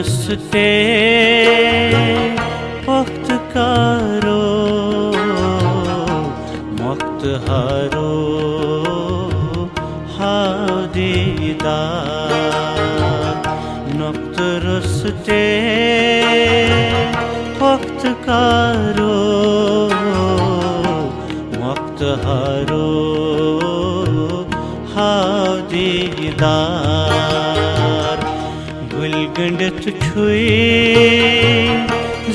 रस्ते वक्त कारो वक्त हारो हादीदार नक्त रस्ते वक्त कारो वक्त हारो हादीदार गुलगंडत छुई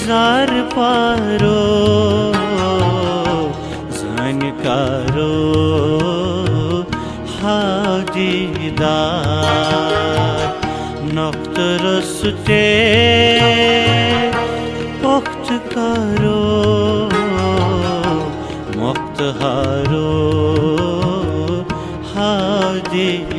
जार पारो जानकारो हादीदार नक्त रस्ते वक्त कारो वक्त हारो हादीदार